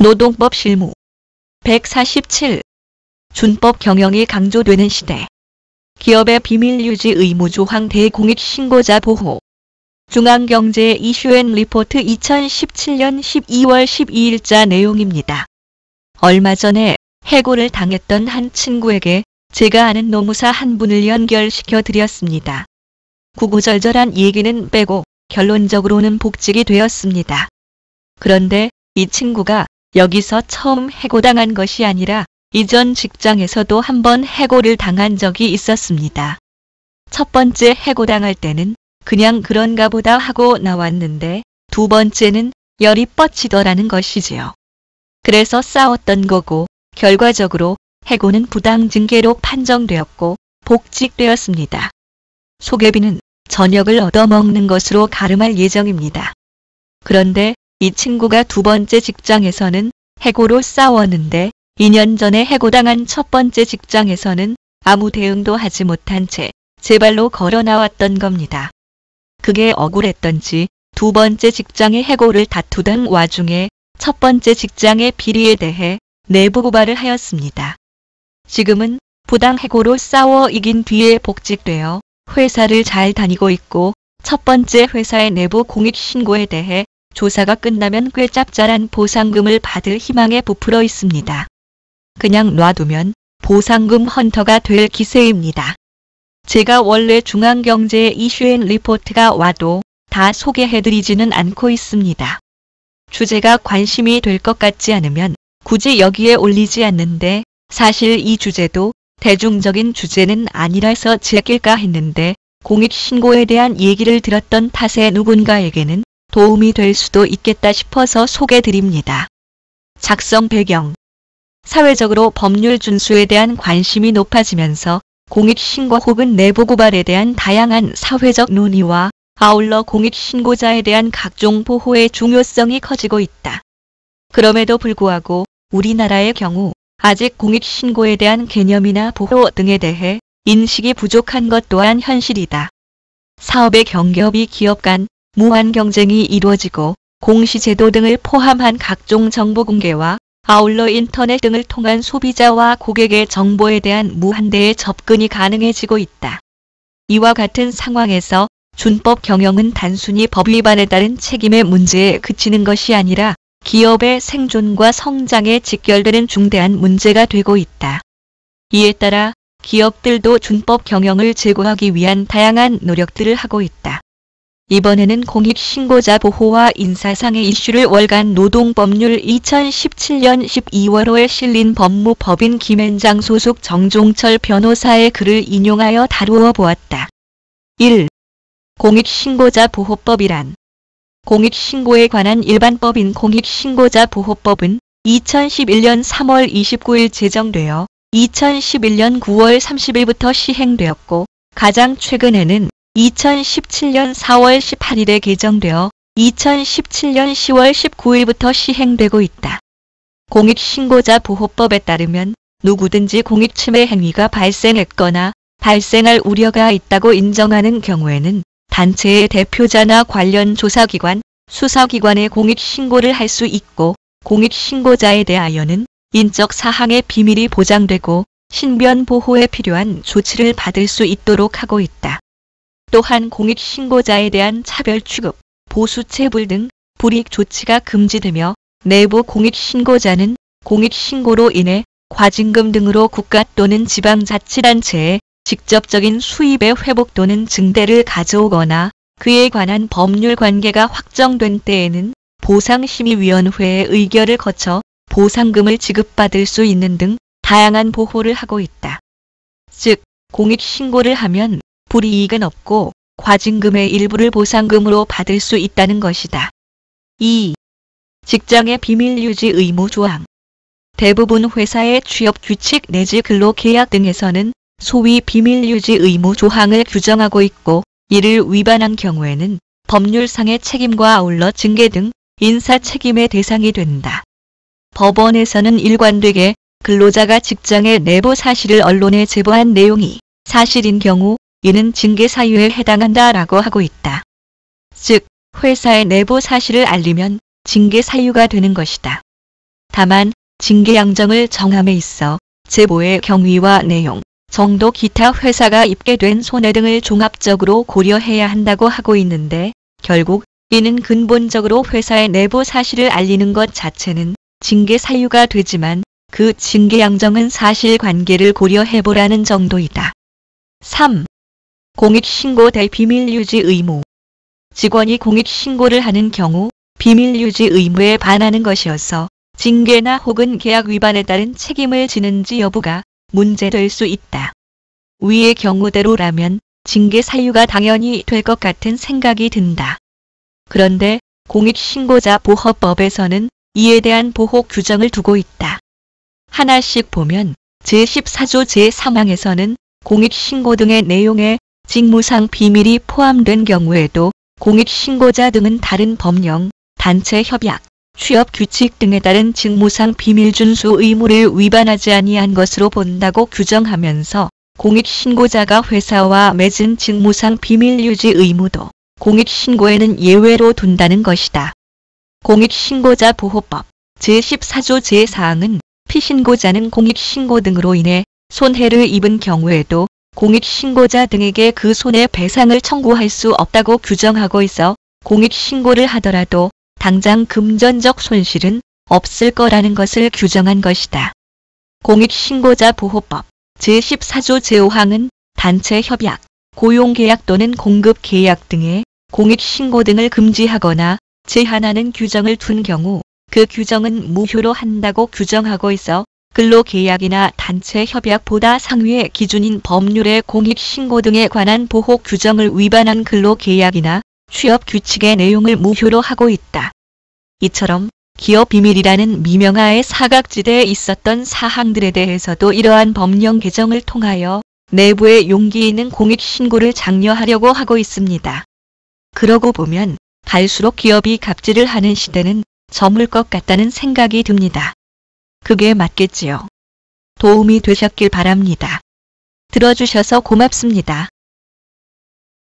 노동법 실무 147. 준법 경영이 강조되는 시대. 기업의 비밀 유지 의무 조항 대공익신고자 보호. 중앙경제 이슈앤리포트 2017년 12월 12일자 내용입니다. 얼마 전에 해고를 당했던 한 친구에게 제가 아는 노무사 한 분을 연결시켜 드렸습니다. 구구절절한 얘기는 빼고 결론적으로는 복직이 되었습니다. 그런데 이 친구가 여기서 처음 해고당한 것이 아니라 이전 직장에서도 한번 해고를 당한 적이 있었습니다. 첫 번째 해고당할 때는 그냥 그런가 보다 하고 나왔는데 두 번째는 열이 뻗치더라는 것이지요. 그래서 싸웠던 거고 결과적으로 해고는 부당징계로 판정되었고 복직되었습니다. 소개비는 저녁을 얻어먹는 것으로 가름할 예정입니다. 그런데 이 친구가 두 번째 직장에서는 해고로 싸웠는데 2년 전에 해고당한 첫 번째 직장에서는 아무 대응도 하지 못한 채 제 발로 걸어 나왔던 겁니다. 그게 억울했던지 두 번째 직장의 해고를 다투던 와중에 첫 번째 직장의 비리에 대해 내부 고발을 하였습니다. 지금은 부당 해고로 싸워 이긴 뒤에 복직되어 회사를 잘 다니고 있고 첫 번째 회사의 내부 공익신고에 대해 조사가 끝나면 꽤 짭짤한 보상금을 받을 희망에 부풀어 있습니다. 그냥 놔두면 보상금 헌터가 될 기세입니다. 제가 원래 중앙경제 이슈앤리포트가 와도 다 소개해드리지는 않고 있습니다. 주제가 관심이 될 것 같지 않으면 굳이 여기에 올리지 않는데 사실 이 주제도 대중적인 주제는 아니라서 제낄까 했는데 공익신고에 대한 얘기를 들었던 탓에 누군가에게는 도움이 될 수도 있겠다 싶어서 소개드립니다. 작성 배경. 사회적으로 법률 준수에 대한 관심이 높아지면서 공익신고 혹은 내부고발에 대한 다양한 사회적 논의와 아울러 공익신고자에 대한 각종 보호의 중요성이 커지고 있다. 그럼에도 불구하고 우리나라의 경우 아직 공익신고에 대한 개념이나 보호 등에 대해 인식이 부족한 것 또한 현실이다. 사업의 경계업이 기업 간 무한 경쟁이 이루어지고 공시제도 등을 포함한 각종 정보 공개와 아울러 인터넷 등을 통한 소비자와 고객의 정보에 대한 무한대의 접근이 가능해지고 있다. 이와 같은 상황에서 준법 경영은 단순히 법 위반에 따른 책임의 문제에 그치는 것이 아니라 기업의 생존과 성장에 직결되는 중대한 문제가 되고 있다. 이에 따라 기업들도 준법 경영을 제고하기 위한 다양한 노력들을 하고 있다. 이번에는 공익신고자 보호와 인사상의 이슈를 월간 노동법률 2017년 12월호에 실린 법무법인 김앤장 소속 정종철 변호사의 글을 인용하여 다루어 보았다. 1. 공익신고자 보호법이란 공익신고에 관한 일반법인 공익신고자 보호법은 2011년 3월 29일 제정되어 2011년 9월 30일부터 시행되었고 가장 최근에는 2017년 4월 18일에 개정되어 2017년 10월 19일부터 시행되고 있다. 공익신고자 보호법에 따르면 누구든지 공익침해 행위가 발생했거나 발생할 우려가 있다고 인정하는 경우에는 단체의 대표자나 관련 조사기관, 수사기관에 공익신고를 할 수 있고 공익신고자에 대하여는 인적 사항의 비밀이 보장되고 신변 보호에 필요한 조치를 받을 수 있도록 하고 있다. 또한 공익신고자에 대한 차별 취급, 보수체불 등 불이익 조치가 금지되며 내부 공익신고자는 공익신고로 인해 과징금 등으로 국가 또는 지방자치단체에 직접적인 수입의 회복 또는 증대를 가져오거나 그에 관한 법률 관계가 확정된 때에는 보상심의위원회의 의결을 거쳐 보상금을 지급받을 수 있는 등 다양한 보호를 하고 있다. 즉, 공익신고를 하면 불이익은 없고 과징금의 일부를 보상금으로 받을 수 있다는 것이다. 2. 직장의 비밀 유지 의무 조항. 대부분 회사의 취업 규칙 내지 근로계약 등에서는 소위 비밀 유지 의무 조항을 규정하고 있고 이를 위반한 경우에는 법률상의 책임과 아울러 징계 등 인사 책임의 대상이 된다. 법원에서는 일관되게 근로자가 직장의 내부 사실을 언론에 제보한 내용이 사실인 경우 이는 징계 사유에 해당한다라고 하고 있다. 즉, 회사의 내부 사실을 알리면 징계 사유가 되는 것이다. 다만 징계양정을 정함에 있어 제보의 경위와 내용, 정도 기타 회사가 입게 된 손해 등을 종합적으로 고려해야 한다고 하고 있는데 결국 이는 근본적으로 회사의 내부 사실을 알리는 것 자체는 징계 사유가 되지만 그 징계양정은 사실관계를 고려해보라는 정도이다. 3. 공익신고 대 비밀유지 의무. 직원이 공익신고를 하는 경우 비밀유지 의무에 반하는 것이어서 징계나 혹은 계약 위반에 따른 책임을 지는지 여부가 문제될 수 있다. 위의 경우대로라면 징계 사유가 당연히 될 것 같은 생각이 든다. 그런데 공익신고자 보호법에서는 이에 대한 보호 규정을 두고 있다. 하나씩 보면 제14조 제3항에서는 공익신고 등의 내용에 직무상 비밀이 포함된 경우에도 공익신고자 등은 다른 법령, 단체 협약, 취업 규칙 등에 따른 직무상 비밀 준수 의무를 위반하지 아니한 것으로 본다고 규정하면서 공익신고자가 회사와 맺은 직무상 비밀 유지 의무도 공익신고에는 예외로 둔다는 것이다. 공익신고자 보호법 제14조 제4항은 피신고자는 공익신고 등으로 인해 손해를 입은 경우에도 공익신고자 등에게 그 손해 배상을 청구할 수 없다고 규정하고 있어 공익신고를 하더라도 당장 금전적 손실은 없을 거라는 것을 규정한 것이다. 공익신고자 보호법 제14조 제5항은 단체 협약, 고용계약 또는 공급계약 등의 공익신고 등을 금지하거나 제한하는 규정을 둔 경우 그 규정은 무효로 한다고 규정하고 있어 근로계약이나 단체 협약보다 상위의 기준인 법률의 공익신고 등에 관한 보호 규정을 위반한 근로계약이나 취업 규칙의 내용을 무효로 하고 있다. 이처럼 기업 비밀이라는 미명하에 사각지대에 있었던 사항들에 대해서도 이러한 법령 개정을 통하여 내부에 용기 있는 공익신고를 장려하려고 하고 있습니다. 그러고 보면 갈수록 기업이 갑질을 하는 시대는 저물 것 같다는 생각이 듭니다. 그게 맞겠지요. 도움이 되셨길 바랍니다. 들어주셔서 고맙습니다.